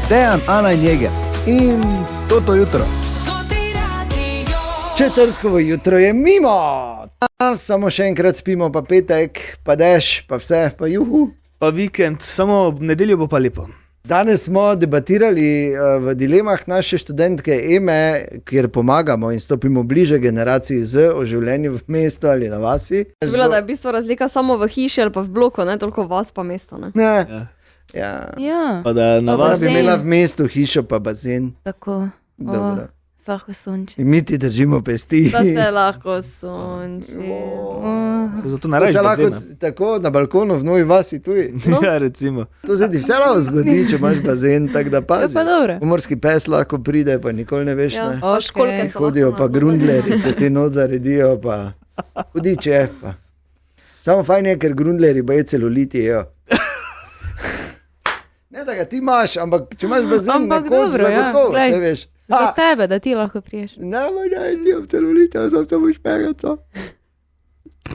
Dejan, Ana in Jeger. In to jutro. Četrtkovo jutro je mimo. Samo še enkrat spimo, pa petek, pa dež, pa vse, pa juhu. Pa vikend, samo v nedeljo bo pa lepo. Danes smo debatirali v dilemah naše študentke Eme, kjer pomagamo in stopimo bliže generaciji Z o življenju v mestu ali na vasi. Bila, da je v bistvu razlika samo v hiši ali pa v bloku, ne toliko vas pa mesto. Ne? Ne. Ja. Pa da na vas bi imela v mestu hišo pa bazen. Tako. Dobro. Lahko sonči. In mi ti držimo pesti. Da se lahko sonči. Zato narediš bazena. Lahko tako na balkonu v Novi vasi tuji. No? Ja, recimo. To se ti vse lahko zgodi, če imaš bazen, tako da pazi. Ja, pa dobro. Pomorski pes lahko pride, pa nikoli ne veš. Ja, Ne? pa školjke so Hodijo lahko pa na grundleri, se ti not zaredijo, pa hudič je. Pa. Samo fajn je, ker grundleri boje celuliti jejo. Ne, da ga ti imaš, ampak če imaš bazen, Ampak nekoč dobro, ja. zagotovo, Glej. vse veš. Za tebe, da ti lahko priješ. Ne, ne, ti imam celulite, sem samo špegaco.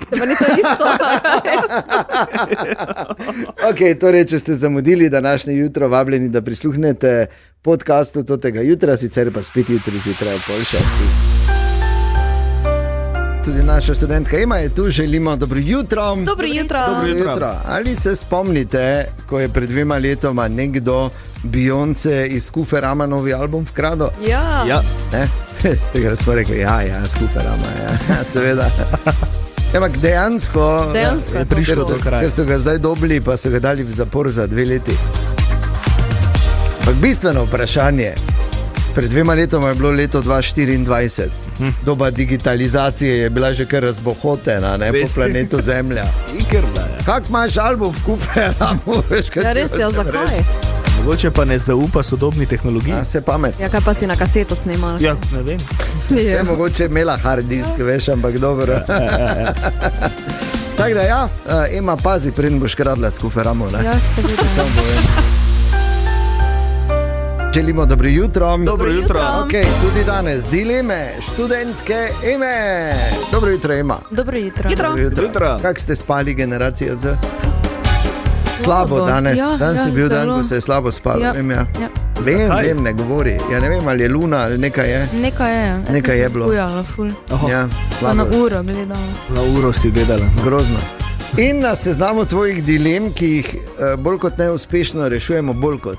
To pa ni to isto. Ok, torej, če ste zamudili današnje jutro, vabljeni, da prisluhnete podcastu tega jutra, sicer pa spet jutri zjutraj ob 5:30. Tudi naša študentka Ema je tu, želimo dobro jutro. Dobro jutro. Dobro jutro. Ali se spomnite, ko je pred 2 letoma nekdo Beyoncé iz Kuferama novi album vkradel? Ja. Ja. Tega smo rekli, ja, s Kuferama, ja, seveda. Ampak dejansko je prišlo do kraja. Ker so ga zdaj dobili, pa so ga dali v zapor za 2 leti. Ampak bistveno vprašanje. Pred 2 letoma je bilo leto 2024. Doba digitalizacije je bila že kar razbohotena, ne, po planetu Zemlja. Kak imaš album v Kuferamu? Ja, res je, zakaj? Mogoče pa ne zaupa sodobni tehnologiji. Se pamet. Ja, kaj pa si na kaseto snimal? Ja, ne vem. Vse mogoče imela hard disk, veš, ampak dobro. Tako da ja, Ema, pazi, preden boš kradla s Kuferamo, ne? Ja, seveda. Samo povem. Želimo dobro jutro. Dobro jutro. Okay, tudi danes dileme študentke Eme. Dobro jutro, Ema. Dobro jutro. Jutro. Kako ste spali, generacija Z? Slabo danes. Ja, Danes je bil dan, zelo. ko se je slabo spalo. Ja. Vem, ja. Ja. Vem, ne govori. Ja, ne vem, ali je luna ali nekaj je. Nekaj je. Nekaj je bilo. Skujala, ful. Ja, Pa na slabo. uro gledala. Na uro si gledala. Grozno. In na seznamu tvojih dilem, ki jih bolj kot ne uspešno rešujemo, bolj kot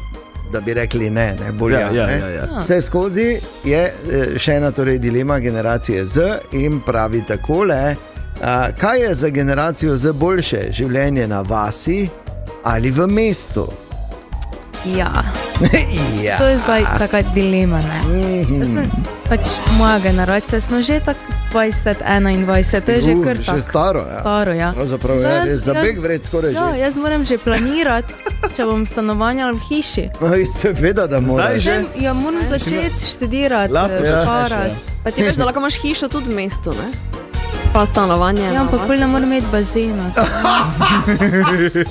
da bi rekli ne, bolj Ja, ja, ne. ja, ja. Vse skozi je še ena torej dilema generacije Z in pravi takole, kaj je za generacijo Z boljše, življenje na vasi ali v mestu? Ja. Ja. To je zdaj taka dilema, ne? Jaz sem pač moja generacija, smo že tako 20, 21, to je že kar Še tako. staro, ja. Staro, ja. Pravzaprav Zdaj je jaz- za beg vred skoraj Ja, že. jaz moram že planirati, če bom stanovanja v hiši. No, seveda, da moraš. že? Ja, moram začeti študirati, Lahko začneš, šparati. Pa ti veš, da lahko imaš hišo tudi v mestu, ne? Pa stanovanje. Ja, ampak pol ne moram imeti bazena.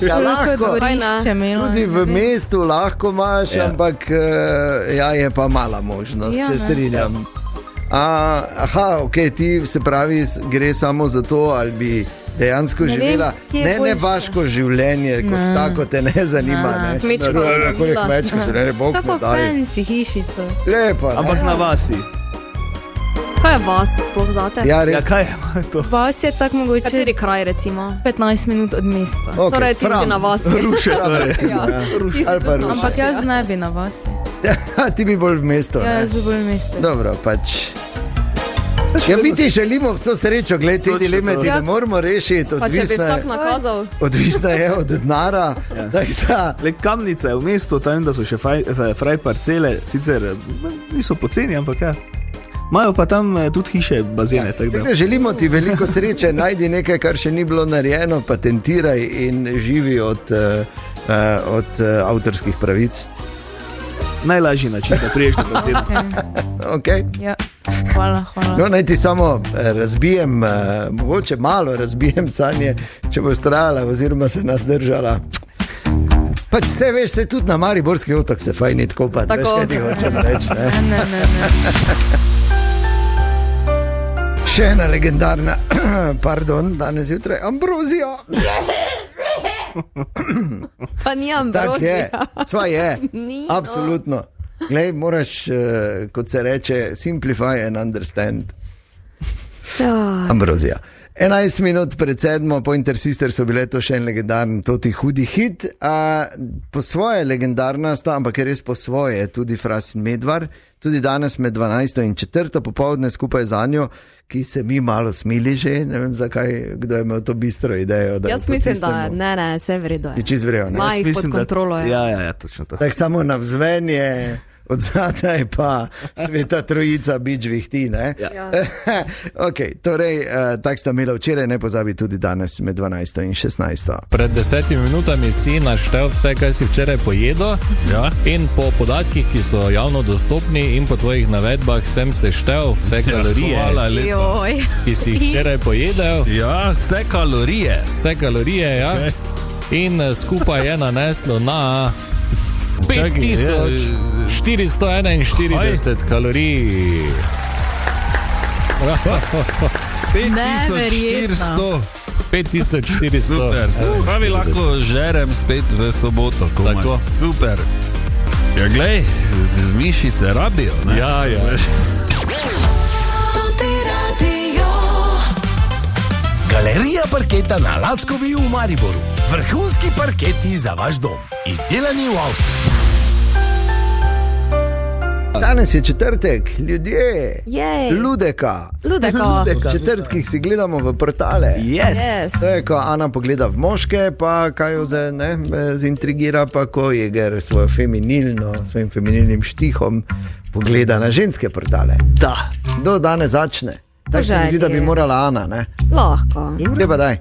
Ja, lahko. Dvorišče imela. Tudi v mestu lahko imaš, Ja. ampak ja, je pa mala možnost, Ja, se ne. strinjam. Ok, ti se pravi, gre samo za to, ali bi dejansko Ne vem, živela kje je ne boljše. vaško življenje, kot Ne. tako te ne zanima. Ne. Ne. Kmečko Kako je živela. kmečko življenje, Bog Tako mu daj. fancy hišico. Lepo, ne? Ampak na vasi. Kaj je vas sploh zate? Ja, Ja, res. kaj je to? Vas je tako mogoče Kateri kraj recimo? 15 minut od mesta. Okay, Torej ti si na vasi. Ruše torej. recimo, ja. Ti si Ali pa tudi na ruše. Ampak vasi, jaz ja. ne bi na vasi. Ti bi bolj v mestu. Ja, ne? jaz bi bolj v mestu. Dobro, pač. Ja, mi ti želimo vso srečo, glede te Točno dileme to. ti ne moramo rešiti, Pa če bi odvisna vsak je, nakazal. odvisna je od denara. Tako da, Le Kamnica je v mestu, tam da so še fraj parcele, sicer niso poceni, ampak ja. Imajo pa tam tudi hiše, bazene. tako da. tako da želimo ti veliko sreče, najdi nekaj, kar še ni bilo narejeno, patentiraj in živi od avtorskih pravic. Najlažji način, da priješ do bazena. Okay? Ja, hvala. No, naj ti samo razbijem, mogoče malo razbijem sanje, če bo strajala oziroma se nas držala. Pač vse veš, se tudi na Mariborski otok se fajn kopati, Tako. veš, kaj ti hočem reči. Ne? Ne. Še ena legendarna, pardon, danes jutraj Ambrozija. Pa ni Tak je, ambrozija. sva je, Ni, no. absolutno. Glej, moraš, kot se reče, simplify and understand. Ja. Ambrozija. 11 minut pred 7, Pointer Sisters so bile to še en legendarni, toti hudi hit. Po svoje legendarna sta, ampak je res po svoje, tudi Fras in Medvar, tudi danes med 12 in 4 popovdne skupaj z Anjo, ki se mi malo smili že, ne vem zakaj, kdo je imel to bistro idejo. Jaz mislim, da ne, vse v redu je. je čist vrejo, ne? Ma jih pod kontrolo je. Ja, točno to. Tak samo navzvenje, od zadaj pa Sveta Trojica bič vihti, ne? Ja. Ok, torej, tak sta imela včeraj, ne pozabi tudi danes med 12 in 16. Pred 10 minutami si naštel vse, kaj si včeraj pojedel. Ja. In po podatkih, ki so javno dostopni in po tvojih navedbah, sem seštel vse kalorije, Hvala lepa. Joj. ki si jih včeraj pojedel. Ja, vse kalorije. Vse kalorije, ja. Okej. In skupaj je naneslo na 5441 kalorij. 5400. 5400. Super, se pravi, lahko žerem spet v soboto. Komaj. Tako. Super. Ja, glej, mišice rabijo, ne? Ja, ja. Galerija parketa na Lackovi v Mariboru. Vrhunski parketi za vaš dom. Izdelani v Avstriji. Danes je četrtek, ljudje, Jej. Ludeka. Ludeka. Četrtkih si gledamo v portale. Yes. To je, ko Ana pogleda v moške, pa kaj jo zintrigira, pa ko Jeger svojim feminilnim štihom pogleda na ženske portale. Da. Kdo danes začne? Tako se mi zdi, da bi morala Ana, ne? Lahko. Gde pa daj?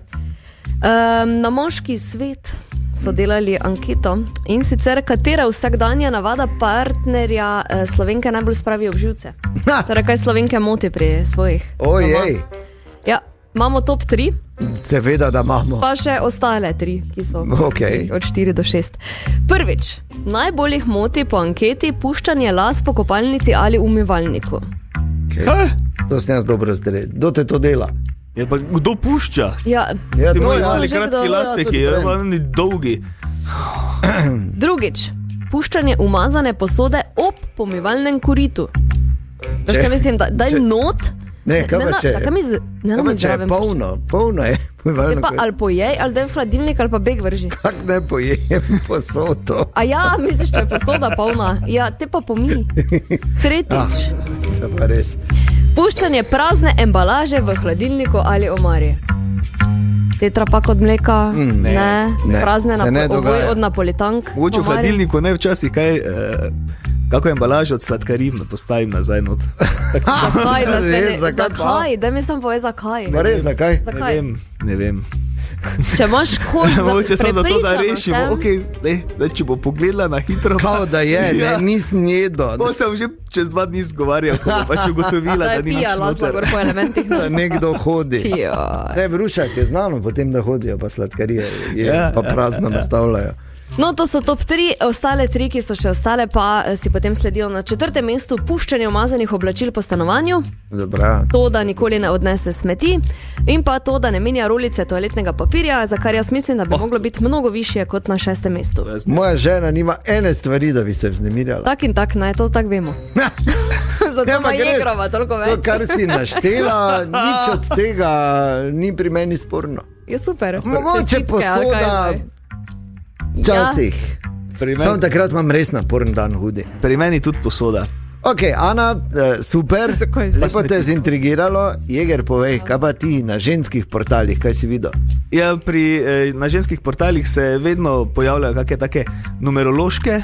Na moški svet so delali anketo in sicer katera vsakdanja navada partnerja Slovenke najbolj spravi ob živce. Torej, kaj Slovenke moti pri svojih? Ojej, doma. Ja, imamo top 3, seveda, da imamo. pa še ostale 3, ki so Okej. od 4 do 6. Prvič, najbolj jih moti po anketi puščanje las po kopalnici ali umivalniku. Okay. To sem jaz dobro zdaj. Kdo te to dela? Ja, pa kdo pušča? Ja, Ja, Ti to imaš je, mali že kratki kdo, lasek, tudi je vem. oni dolgi. drugič, puščanje umazane posode ob pomivalnem koritu. Veš, kaj mislim, daj če- not. Ne, kaj pa če? Zakaj mi Kaj pa nam če je izraven? polno je. Te pa ali pojej, ali daj v hladilnik, ali pa beg vrži. Kak ne pojem posodo? A ja, misliš, če je posoda polna? Ja, te pa pomi. Tretjič, Se pa res. puščanje prazne embalaže v hladilniku ali omari. Tetrapak od mleka, ne, ne, prazne se ne ovoj dogaja. od napolitank. Mogoče v omari. hladilniku ne včasih kaj, kako embalažo od sladkarin postavim nazaj not. Zakaj, da se ne, Res, zakaj pa? zakaj? Daj mi sam povej, zakaj. Pa res, zakaj? Zakaj? Ne vem. Če imaš koš za Mogoče samo zato, da prepričana rešimo. sem. Okay, če bo pogledala na hitro. Kao da je, Ja. ne, nisem jedel. Bo sem že čez 2 dni zgovarjal, ko bo pač ugotovila, Da da je ni nič pija lasla noter. gor po elementih. Da nekdo hodi. Tijoj. Ne, Vrušak je znano potem, da hodijo pa sladkarije, pa prazno nastavljajo. No, to so top 3, ostale 3, ki so še ostale, pa si potem sledijo na 4. mestu puščanje umazanih oblačil po stanovanju, Dobra. to, da nikoli ne odnese smeti in pa to, da ne menja rolice toaletnega papirja, za kar jaz mislim, da bi moglo biti mnogo više kot na 6. mestu. Moja žena nima ene stvari, da bi se vznemirjala. Tak in tak, ne, to tako vemo. Zato Ja, ima ampak res, Jegrova toliko To, več. kar si naštela, nič od tega ni pri meni sporno. Je super. Mogoče Čestitke, ali kaj posoda, zdaj? včasih. Pri Samo meni, takrat imam res naporen dan hudi. pri meni tudi posoda. Ok, Ana, super, Zakaj se- lepo te je zintrigiralo. Jeger, povej, kaj pa ti na ženskih portalih, kaj si videl? Ja, na ženskih portalih se vedno pojavljajo kakšne take numerološke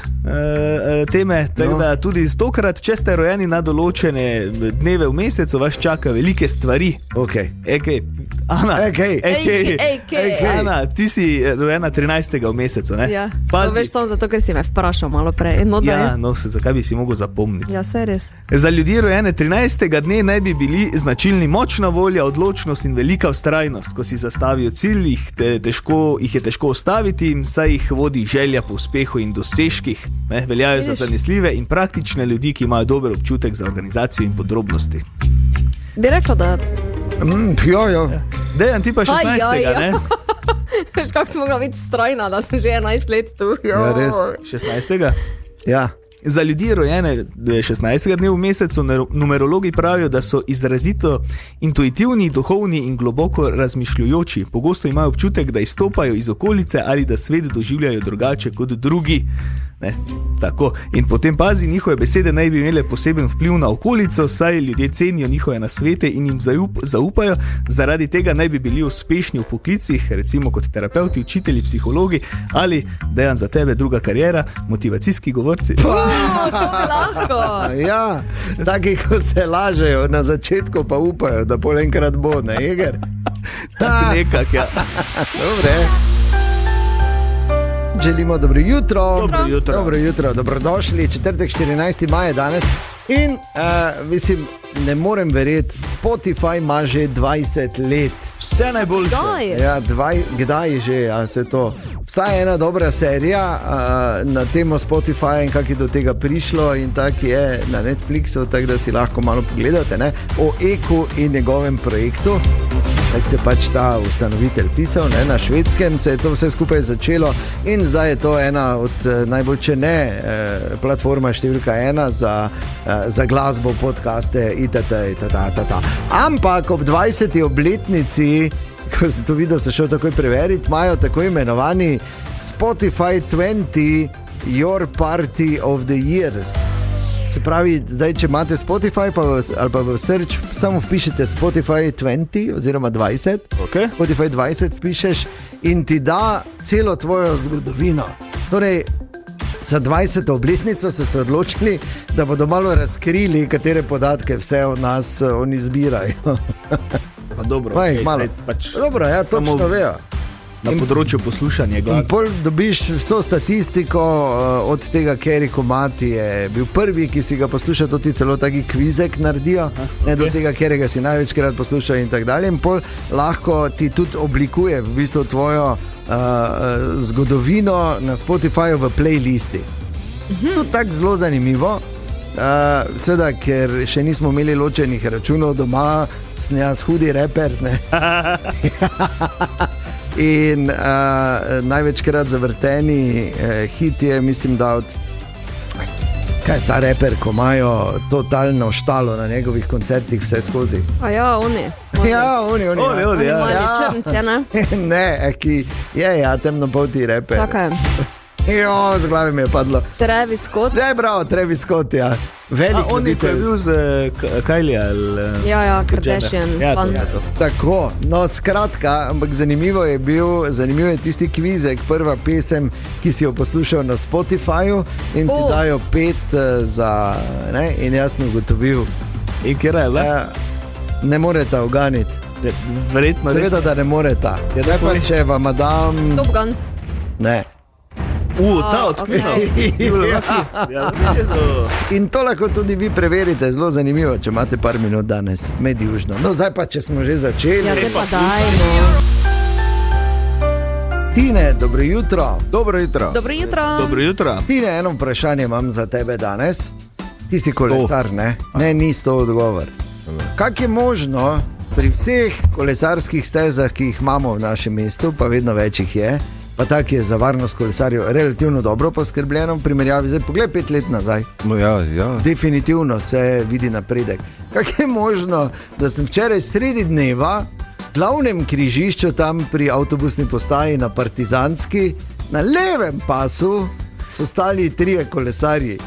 teme, tako No. da tudi tokrat, če ste rojeni na določene dneve v mesecu, vas čaka velike stvari. Ok, Ekej, Ana, Ekej. Ej, Ana, ti si rojena 13. v mesecu, ne? Ja, to Pazi. veš samo zato, ker si me vprašal malo prej. No, da Ja, je. no, zakaj bi si mogel zapomniti? Ja, se res. Za ljudi rojene 13. dne naj bi bili značilni močna volja, odločnost in velika vztrajnost. Ko si zastavijo cilj, jih je težko ustaviti, saj jih vodi želja po uspehu in dosežkih. Ne, veljajo za Vidiš? zanesljive in praktične ljudi, ki imajo dober občutek za organizacijo in podrobnosti. Bi rekla, da Jo. Dejan, ti pa 16. Aj, aj, aj. ne? Veš, kako sem mogla biti strojna, da sem že 11 let tu. Ja, res. 16. Ja. Za ljudi rojene 16. dne v mesecu numerologi pravijo, da so izrazito intuitivni, duhovni in globoko razmišljujoči. Pogosto imajo občutek, da izstopajo iz okolice ali da svet doživljajo drugače kot drugi. Ne, tako. In potem pazi, njihove besede naj bi imele poseben vpliv na okolico, saj ljudje cenijo njihove nasvete in jim zaupajo. Zaradi tega naj bi bili uspešni v poklicih, recimo kot terapeuti, učitelji, psihologi ali, Dejan, za tebe druga kariera, motivacijski govorci. To je lahko. Ja, taki, ko se lažejo na začetku, pa upajo, da pol enkrat bo, ne, Eger? Nekak, ja. Dobre. Želimo dobro jutro. Dobro jutro. Dobrodošli, četrtek 14. maja danes. In mislim, ne morem verjeti, Spotify ima že 20 let. Vse najboljše. Ja, kdaj že, ja, vse to. Obstaja ena dobra serija na temo Spotify in kako je do tega prišlo in tako je na Netflixu, tako da si lahko malo pogledate, ne? O Eku in njegovem projektu. Tako se pač ta ustanovitelj pisal, ne? Na Švedskem se je to vse skupaj začelo in zdaj je to ena od najbolj, če ne, platforma številka 1 za glasbo, podcaste itd. Ampak ob 20. obletnici, ko sem to videl, se šel takoj preveriti, imajo tako imenovani Spotify 20 Your Party of the Years. Se pravi, zdaj, če imate Spotify ali pa v search, samo vpišete Spotify 20 oziroma 20, Okay. Spotify 20 vpišeš in ti da celo tvojo zgodovino. Torej, za 20. obletnico so se odločili, da bodo malo razkrili, katere podatke vse od nas oni zbirajo. Pa dobro,Vaj, malo. pač Dobro, ja, točno samo vejo. na področju poslušanja In glasbe. pol dobiš vso statistiko od tega, Kerry Komati je bil prvi, ki si ga poslušal, to ti celo taki kvizek naredijo, ne do tega, Kerryga si največkrat poslušal in tako dalje. In pol lahko ti tudi oblikuje v bistvu tvojo zgodovino na Spotifyju v playlisti. To je tako zelo zanimivo. Seveda, ker še nismo imeli ločenih računov doma, sem jaz hudi reper, ne. In največkrat zavrteni hit je, mislim, da od kaj je ta reper, ko imajo totalno štalo na njegovih koncertih vse skozi. A ja, oni. Ja, oni, Oni ja. mali črnci, ne? Ne, ki je temnopolti reper. Tako je. Jo, z glavi mi je padlo. Travis Scott. Zdaj, bravo, Travis Scott, ja. Velik On je voditelj. bil z Kylie ali... Ja, Kardashian. Ja, to fan. je to. Tako, no skratka, ampak zanimiv je tisti kvizek, prva pesem, ki si jo poslušal na Spotifyju in ti dajo 5 za, ne, in jaz sem ugotovil, In kjer je le? ne moreta uganiti. Verjetno res. Seveda, da ne moreta. Ja, Ne pa, povej. če vam dam, Top Gun. ne. Ta odkrival. Ja, In to lahko tudi vi preverite, zelo zanimivo, če imate par minut danes med južno. No, zdaj pa, če smo že začeli. Ja, te pa dajmo. Tine, dobro jutro. Dobro jutro. Dobro jutro. Dobro jutro. Tine, eno vprašanje imam za tebe danes. Ti si kolesar, ne? Ne, ni to odgovor. Kako je možno pri vseh kolesarskih stezah, ki jih imamo v našem mestu, pa vedno več jih je, pa tako je za varnost kolesarjev relativno dobro poskrbljeno v primerjavi, zdaj pogled 5 let nazaj. No, ja. Definitivno se vidi napredek. Kako je možno, da sem včeraj sredi dneva v glavnem križišču tam pri avtobusni postaji na Partizanski, na levem pasu so stali 3 kolesarji.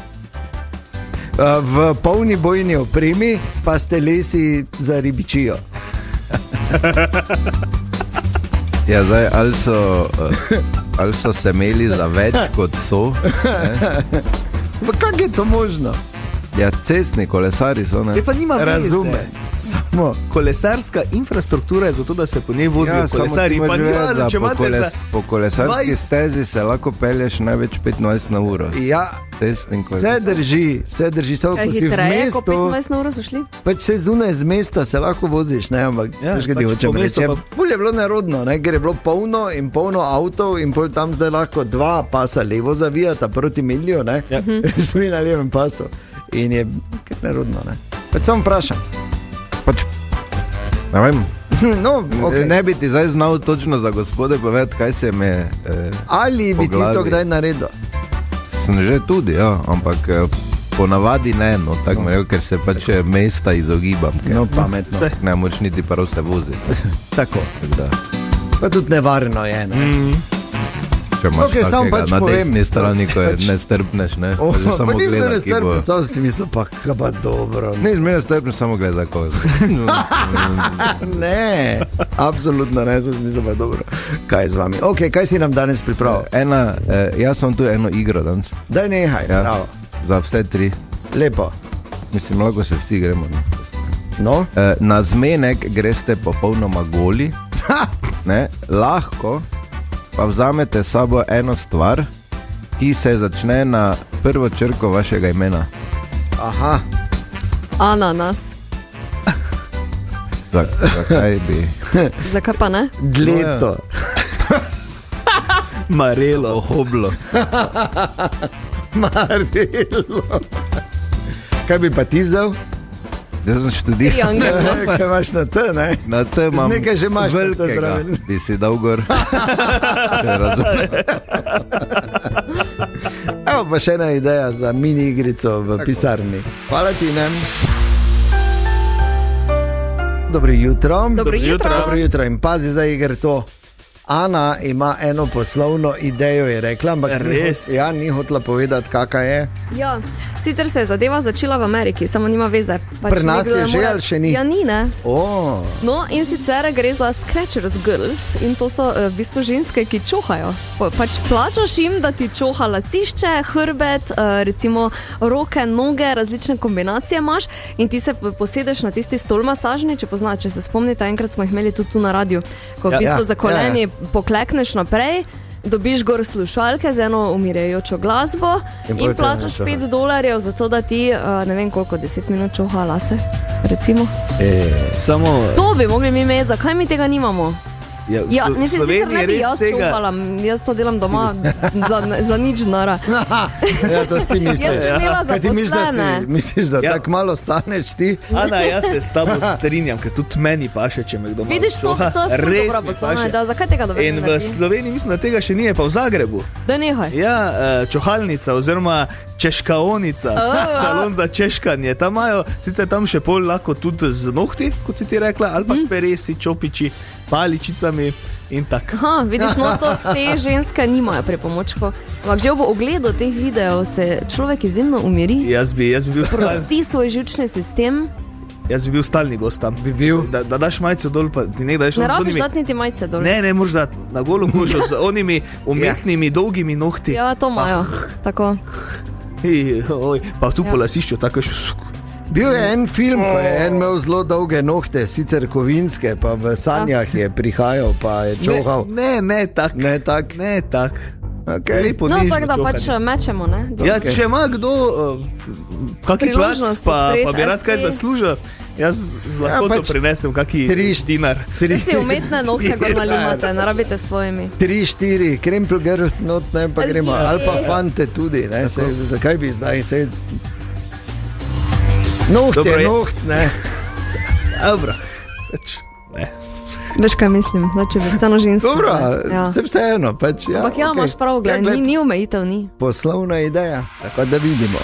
V polni bojni opremi pa ste lesi za ribičijo. Ja, zdaj, ali so se imeli za več kot so? Pa kako je to možno? Ja, cestni kolesari so, ne? Pa nima veze. Razume. Samo Kolesarska infrastruktura je zato, da se po njej vozijo Ja, samo kolesarji. ti Pa moraš ni vedeti, važno, da če imate za... po kolesarski 20 stezi se lahko pelješ največ 25 na uro. ja, Cestni vse kolesar. drži, samo Kaj ko si v hitreje, ko mestu, 15 na uro so šli? pač se zunaj z mesta se lahko voziš, ne, ampak Ja, veš, kaj ti pač hočem po mestu reči. pa- Ful je bilo nerodno, ne, ker je bilo polno in polno avtov in pol tam zdaj lahko 2 pasa levo zavijata proti Milju, ne, Ja. smo na levem pasu in je kar nerodno, ne. Pač samo vprašam. Pač, ne vem, No, okay. Ne bi ti zdaj znal točno za gospode povedati, kaj se me Ali bi ti to kdaj naredil? Sem že tudi, ja, ampak ponavadi ne, no, tako mi rekel, ker se pač mesta izogibam. No, pametno. Ne moč niti prav se voziti. Tako. Da. Pa tudi nevarno je, ne? Če imaš Okay, samo takega pač na povem. desni strani, ko je Pač- nestrpneš, ne? Oh, Pa že pa samo nisem gleda, ki bo... nestrpen, samo si mislil, pa dobro. Ne, zmeraj strpneš, samo gleda koga. Ne, absolutno ne, sem mislil, pa dobro. Kaj je z vami? Ok, kaj si nam danes pripravil? Jaz imam tu eno igro danes. Daj nehaj, Ja. bravo. Za vse tri. Lepo. Mislim, lahko se vsi gremo. Ne? No? Na zmenek greste popolnoma goli, ne? Lahko pa vzamete s sabo eno stvar, ki se začne na prvo črko vašega imena. Aha. Ananas. Zakaj bi? Zakaj pa ne? Dleto. Marelo. Ohoblo. Marelo. Kaj bi pa ti vzel? Jaz sem študiral. Triangel, ne? Kaj imaš na T, ne? Na tem imam Nekaj že imaš na T velikega, zraven. bi si dal gor. Če razumem. Evo pa še ena ideja za mini igrico v pisarni. Hvala ti, ne? Dobro jutro. Dobro jutro. Dobro jutro. In pazi zdaj, ker to. Ana ima eno poslovno idejo, je rekla, ampak Res? ni hotela povedati, kakšna je. Ja, sicer se je zadeva začela v Ameriki, samo nima veze. Pač Pri nas ni bilo, je da že mora- ali še ni? Ja, ni, ne. Oh. No, in sicer gre za Scratchers Girls in to so v bistvu ženske, ki čohajo. Pač plačaš jim, da ti čoha lasišče, hrbet, recimo roke, noge, različne kombinacije imaš in ti se posedeš na tisti stol masažni, če se spomnite, enkrat smo jih imeli tudi tu na radiju, ko v bistvu za koleni poklekneš naprej. Dobiš gor slušalke z eno umirjajočo glasbo In in potem plačaš čoha. $5 za to, da ti ne vem koliko 10 minut čoha lase. Recimo. Samo To bi mogli mi imeti, zakaj mi tega nimamo? Ja, mislim, sicer ne bi jaz tega. čuhala, jaz to delam doma za nič denara. Ja, to si ti misliš. Jaz bi imela Kaj ti misliš, da zaposlene. misliš, da Ja. tako malo staneš ti? Ana, jaz se s tabo strinjam, ker tudi meni paše, če me kdo malo Vidiš, to čoha. je ful Res dobra mi poslovna paše. ideja, zakaj tega dobro In ne v naredi? Sloveniji mislim, da tega še ni, je pa v Zagrebu. Da nehaj. Ja, čohalnica oziroma češkaonica, salon za češkanje. Tam imajo, sicer tam še pol lahko tudi z nohti, kot si ti rekla, ali pa s peresi, čopiči, paličicami in tako. Aha, vidiš, no to te ženske nimajo pripomočkov. Ampak že ob ogledu teh videov se človek izjemno umiri. Jaz bi Sprosti svoj živčni sistem, bil stalni gost tam. Bi bil. Da daš majico dol, pa ti nekdaj šlo ne z rabiš onimi. dati niti majice dol. Ne, moraš dati na golo kožo z onimi umetnimi dolgimi nohti. Ja, to imajo. Tako. Pa tu po lasišču, tako še. Bil je en film, ko je en imel zelo dolge nohte, sicer kovinske, pa v sanjah je prihajal, pa je čohal. Ne tak. Ne tak. Ne tak. Okay. Lepo No, nižno tako da pač čohanje. mečemo, ne? Ja, Okej. če ima kdo kakšen plac, Priložnost pa odpreti bi rad kaj SP. zaslužil, jaz z lahkoto pač prinesem kakšen dinar. Vsi si umetne nohte gor nalimate, ne rabite s svojimi. 3-4, krempel girls not, ne, pa gremo. Ali pa fante tudi, ne, zakaj bi zdaj se... Noht Dobro je je. noht, ne. Dobro. Ne. Veš, kaj mislim, da če bi vseeno žensko. Dobro, Ja. se vseeno, pač, ja. Ampak ja, okej. imaš prav, Ja, gledaj, ni omejitev, ni. Poslovna ideja, pa da vidimo.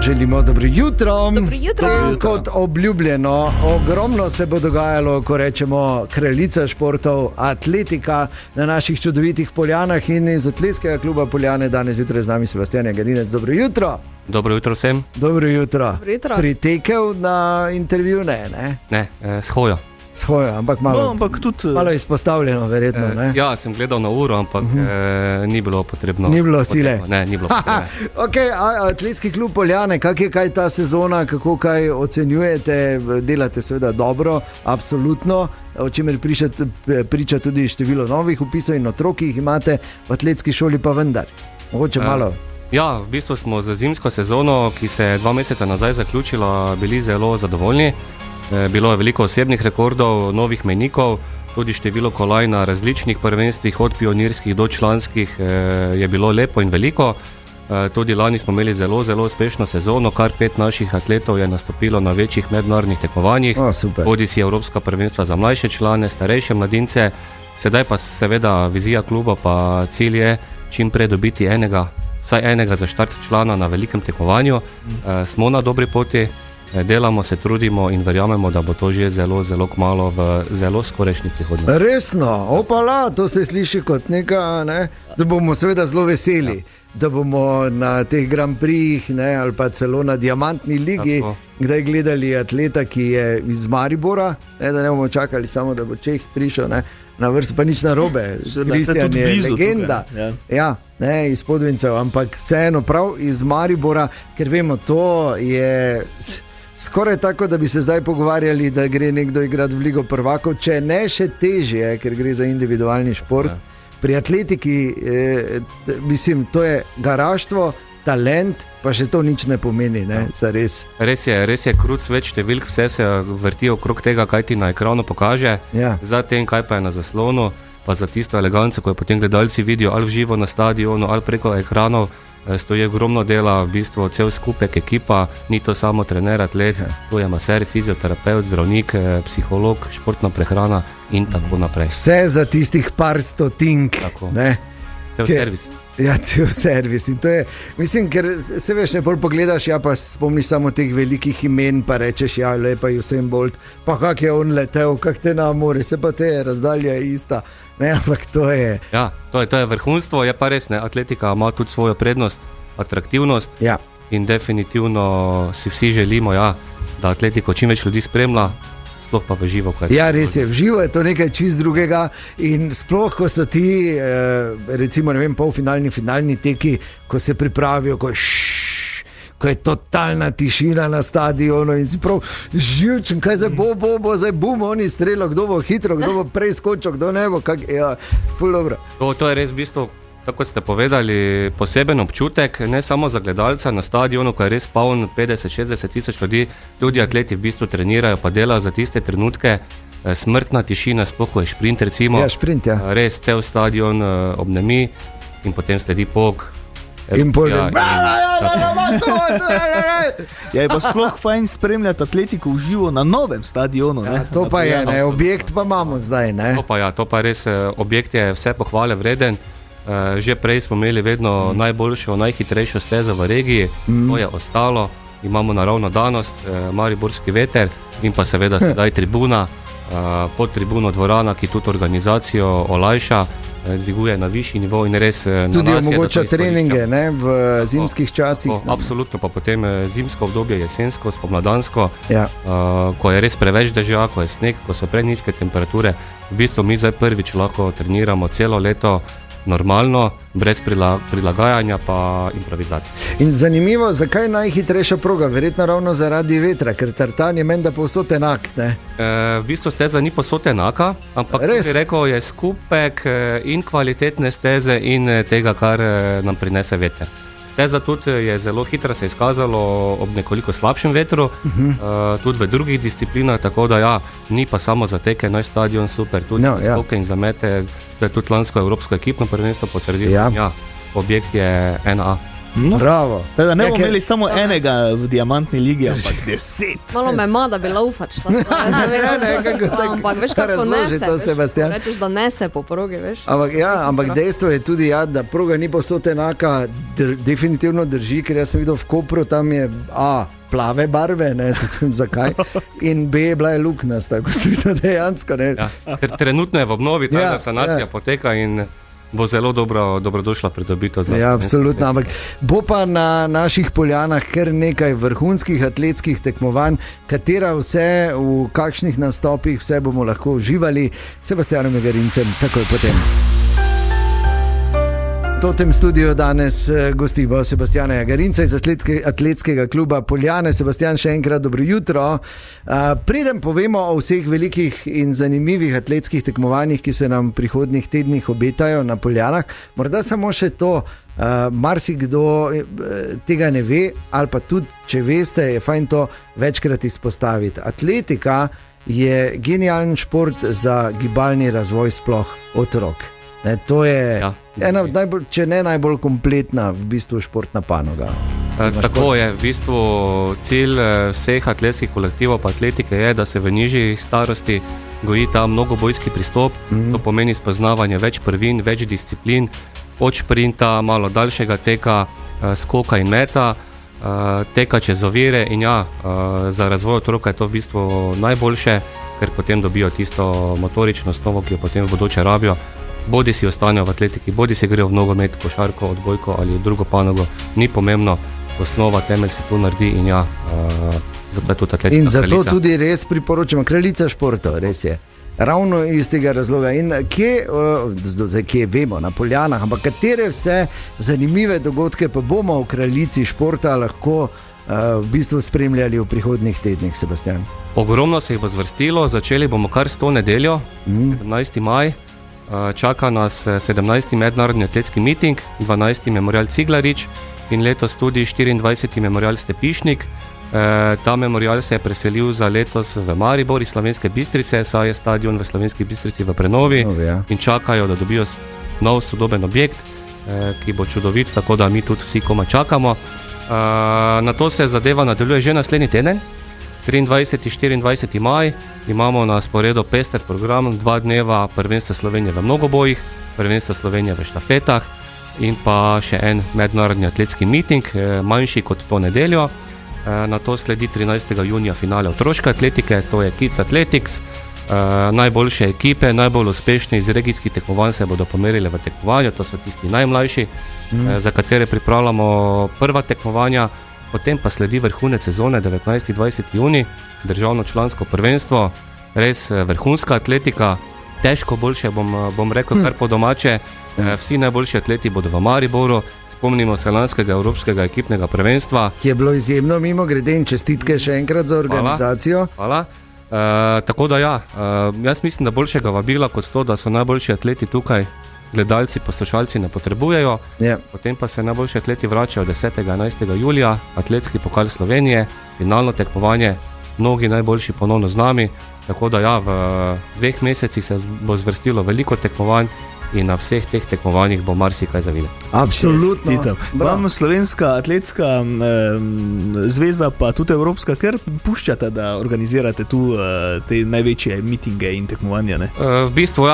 Želimo dobro jutro. Dobro jutro. In kot obljubljeno, ogromno se bo dogajalo, ko rečemo kraljica športov, atletika na naših čudovitih Poljanah in iz atletskega kluba Poljane danes zjutraj z nami Sebastian Jagarinec. Dobro jutro. Dobro jutro vsem. Dobro jutro. Dobro jutro. Pritekel na intervju, ne? Ne, s hojo. S hojo, ampak No, malo, ampak tudi malo izpostavljeno, verjetno, ne? Ja, sem gledal na uro, ampak ni bilo potrebno. Ni bilo sile. Ne, ni bilo potrebno. Okay, atletski klub Poljane, kak je kaj ta sezona, kako kaj ocenjujete, delate seveda dobro, absolutno, o čemer priča tudi število novih vpisov in otrok, ki jih imate v atletski šoli, pa vendar. Mogoče malo. Ja, v bistvu smo z zimsko sezono, ki se je 2 meseca nazaj zaključila, bili zelo zadovoljni. Bilo je veliko osebnih rekordov, novih mejnikov, tudi število kolaj na različnih prvenstvih, od pionirskih do članskih, je bilo lepo in veliko. Tudi lani smo imeli zelo, zelo uspešno sezono, kar 5 naših atletov je nastopilo na večjih mednarodnih tekmovanjih. Bodi si Evropska prvenstva za mlajše člane, starejše mladince, sedaj pa seveda vizija kluba pa cilj je čim prej dobiti vsaj enega za štart člana na velikem tekmovanju. Smo na dobri poti, delamo se, trudimo in verjamemo, da bo to že zelo, zelo kmalu v zelo skorajšnji prihodnosti. Resno, opala, to se sliši kot nekaj, ne? Da bomo seveda zelo veseli, da bomo na teh Grand Prix ali pa celo na Diamantni ligi kdaj gledali atleta, ki je iz Maribora, da ne bomo čakali samo, da bo Čeh prišel, ne? Na vrstu pa nič narobe, Kristjan je legenda, iz Podvincev, ampak vseeno prav iz Maribora, ker vemo, to je skoraj tako, da bi se zdaj pogovarjali, da gre nekdo igrati v Ligo prvakov, če ne še težje, ker gre za individualni šport. Pri atletiki, mislim, to je garaštvo, talent, pa še to nič ne pomeni, ne, za res. Res je krut svet številk, vse se vrti okrog tega, kaj ti na ekranu pokaže, za tem, kaj pa je na zaslonu, pa za tisto eleganco, ko jo potem gledalci vidijo ali v živo na stadionu ali preko ekranov, stoji ogromno dela, v bistvu cel skupek, ekipa, ni to samo trener, atlet, to je maser, fizioterapeut, zdravnik, psiholog, športna prehrana in tako naprej. Vse za tistih par stotink, ne? Cel servis. Ja, cel servis. In to je, mislim, ker se veš, ne bolj pogledaš, pa spomniš samo teh velikih imen, pa rečeš, lepa Usain Bolt, pa kak je on letel, kak te na more, se pa te razdalja ista. Ne, ampak to je... Ja, to je vrhunstvo, je pa res, ne, atletika ima tudi svojo prednost, atraktivnost in definitivno si vsi želimo, da atletiko čim več ljudi spremlja, sploh pa v živo. Ja, res je, v živo je to nekaj čist drugega in sploh, ko so ti, recimo, ne vem, finalni teki, ko se pripravijo, ko je totalna tišina na stadionu in si prav živčen, kaj zdaj zdaj bomo oni strelo, kdo bo hitro, kdo bo prej skočil, kdo ne bo, ful dobro. To je res v bistvu, tako ste povedali, poseben občutek, ne samo za gledalca na stadionu, ko je res poln 50-60 tisoč ljudi, tudi atleti v bistvu trenirajo, pa delajo za tiste trenutke, smrtna tišina, sploh ko je šprint, recimo, res cel stadion obnemi in potem sledi pok. In potem je pa sploh fajn spremljati atletiko v živo na novem stadionu. To pa je, objekt pa imamo zdaj. To pa res, objekt je vse pohvale vreden. Že prej smo imeli vedno najboljšo, najhitrejšo stezo v regiji, to je ostalo, imamo naravno danost, mariborski veter in pa seveda sedaj tribuna, pod tribuno dvorana, ki tudi organizacijo olajša, dviguje na višji nivo in res tudi omogoča treninge, ne, v zimskih časih. Absolutno, pa potem zimsko obdobje, jesensko, spomladansko, ko je res preveč dežja, ko je sneg, ko so preniske temperature, v bistvu mi zdaj prvič lahko treniramo celo leto normalno, brez prilagajanja pa improvizacije. In zanimivo, zakaj najhitrejša proga? Verjetno ravno zaradi vetra, ker tartan je menda povsod enak, ne? V bistvu steza ni povsod enaka, ampak bi rekel, je skupek in kvalitetne steze in tega, kar nam prinese veter. Steza tudi je zelo hitra, se je izkazalo ob nekoliko slabšem vetru, tudi v drugih disciplinah, tako da ni pa samo za teke, naj stadion super, tudi za skoke in za mete, to je tudi lansko evropsko ekipno prvenstvo potrdilo. Objekt je 1A. Bravo. Da ne bomo imeli samo enega v Diamantni ligi, ampak 10. Malo me ima, da bi laufač. Ampak veš, kako nese, rečeš, da nese po progi, veš. Ampak dejstvo je tudi, da proga ni povsod enaka, definitivno drži, ker jaz sem videl v Kopru, tam je plave barve, ne, zakaj, in B je bila luknasta, ko sem videl dejansko. Ker trenutno je v obnovi, ta sanacija poteka in bo zelo dobrodošla pridobitev. Absolutno, ampak bo pa na naših Poljanah kar nekaj vrhunskih atletskih tekmovanj, katera vse, v kakšnih nastopih vse bomo lahko uživali. Sebastijanom Garincem, takoj potem. V tem studiu danes gostimo Sebastijana Garinca iz atletskega kluba Poljane. Sebastijan, še enkrat dobro jutro. Preden povemo o vseh velikih in zanimivih atletskih tekmovanjih, ki se nam v prihodnjih tednih obetajo na Poljanah, morda samo še to, marsikdo tega ne ve, ali pa tudi, če veste, je fajn to večkrat izpostaviti. Atletika je genijalen šport za gibalni razvoj sploh otrok. To je ena od najbolj, če ne najbolj kompletna v bistvu športna panoga. Tako je, v bistvu cilj vseh atletskih kolektivov pa atletike je, da se v nižjih starosti goji ta mnogobojski pristop, to pomeni spoznavanje več prvin, več disciplin, od šprinta, malo daljšega teka, skoka in meta, teka čez ovire in za razvoj otroka je to v bistvu najboljše, ker potem dobijo tisto motorično osnovo, ki jo potem v bodoče rabijo. Bodi si ostanejo v atletiki, bodi si grejo v nogomet, košarko, odbojko ali drugo panogo, ni pomembno, osnova, temelj se tu naredi in zato je tudi atletika. In zato tudi res priporočamo, kraljica športov, res je. Ravno iz tega razloga. In kje vemo, na Poljanah, ampak katere vse zanimive dogodke pa bomo v kraljici športa lahko v bistvu spremljali v prihodnjih tednih, Sebastian? Ogromno se jih bo zvrstilo, začeli bomo kar s to nedeljo, 17. maj. Čaka nas 17. mednarodni atletski miting, 12. memorial Ciglarič in letos tudi 24. memorial Stepišnik. Ta memorial se je preselil za letos v Maribor iz Slovenske Bistrice, saj je stadion v Slovenski Bistrici v prenovi in čakajo, da dobijo nov sodoben objekt, ki bo čudovit, tako da mi tudi vsi komaj čakamo. Na to se zadeva nadaljuje že naslednji teden, 23. 24. maj, imamo na sporedu pester program, 2 dneva prvenstva Slovenije v mnogobojih, prvenstva Slovenije v štafetah in pa še en mednarodni atletski miting, manjši kot to nedeljo. Na to sledi 13. junija finale otroške atletike, to je Kids Athletics. Najboljše ekipe, najbolj uspešne iz regijskih tekmovanj se bodo pomerile v tekmovanju, to so tisti najmlajši, za katere pripravljamo prva tekmovanja. Potem pa sledi vrhunec sezone, 19. 20. juni, državno člansko prvenstvo, res vrhunska atletika, težko boljše, bom rekel kar po domače. Vsi najboljši atleti bodo v Mariboru, spomnimo se lanskega evropskega ekipnega prvenstva. Ki je bilo izjemno, mimo grede, in čestitke še enkrat za organizacijo. Hvala. Tako da jaz mislim, da boljšega vabila kot to, da so najboljši atleti tukaj, gledalci, poslušalci ne potrebujejo. Potem pa se najboljši atleti vračajo 10. 11. julija, atletski pokal Slovenije, finalno tekmovanje, mnogi najboljši ponovno z nami, tako da v 2 mesecih se bo zvrstilo veliko tekmovanj in na vseh teh tekmovanjih bo marsikaj za videti. Absolutno. Vam Slovenska atletska zveza pa tudi Evropska, ker puščate, da organizirate tu te največje mitinge in tekmovanja, ne? V bistvu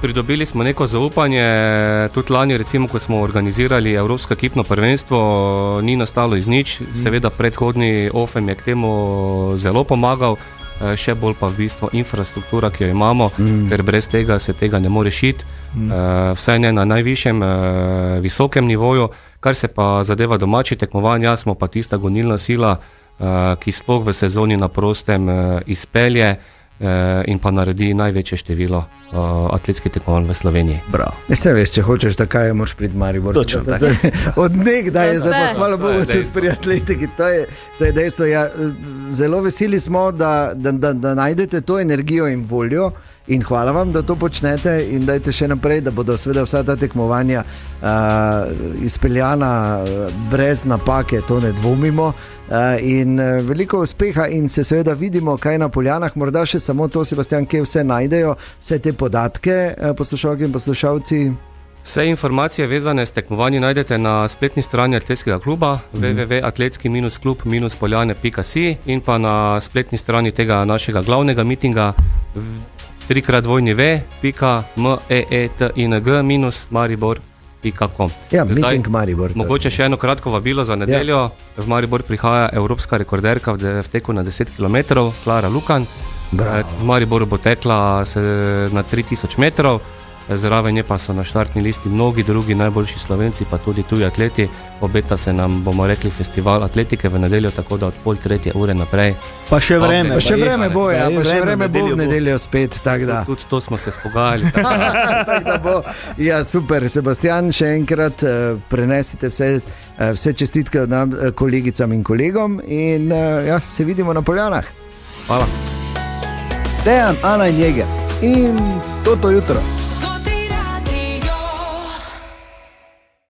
pridobili smo neko zaupanje, tudi lani recimo, ko smo organizirali Evropsko ekipno prvenstvo, ni nastalo iz nič, seveda predhodni OFEM je k temu zelo pomagal, še bolj pa v bistvu infrastruktura, ki jo imamo, ker brez tega se tega ne more rešiti, vsaj ne na najvišjem, visokem nivoju. Kar se pa zadeva domači tekmovanja, smo pa tista gonilna sila, ki sploh v sezoni na prostem izpelje in pa naredi največje število atletskih tekmovanj v Sloveniji. Bravo. Se veš, če hočeš, da kaj moraš priti Maribor. Točno tako. Od nekdaj je zdaj pa hvala Bogu tudi pri atletiki. To je dejstvo. Zelo veseli smo, da najdete to energijo in voljo. In hvala vam, da to počnete in dajte še naprej, da bodo seveda vsa ta tekmovanja izpeljana brez napake, to ne dvomimo. In veliko uspeha in se seveda vidimo, kaj na Poljanah. Morda še samo to, Sebastian, kje vse najdejo, vse te podatke, poslušalke in poslušalci. Vse informacije vezane s tekmovanji najdete na spletni strani atletskega kluba www.atletski-klub-poljane.si in pa na spletni strani tega našega glavnega mitinga www.meeting-maribor.com. Meeting Maribor. Mogoče še eno kratko vabilo za nedeljo. V Maribor prihaja evropska rekorderka v teku na 10 km, Klara Lukan. V Mariboru bo tekla na 3000 metrov. Zraven je pa so na štartni listi mnogi drugi najboljši Slovenci, pa tudi tuji atleti. Obeta se nam, bomo rekli, festival atletike v nedeljo, tako da od 2:30 naprej. Pa še vreme. Pa še vreme bo, še vreme bo v nedeljo spet. Tudi to smo se spogajali. Super, Sebastian, še enkrat prenesite vse čestitke od nam kolegicam in kolegom in se vidimo na Poljanah. Hvala. Dejan, Ana in Jeger in toto jutro.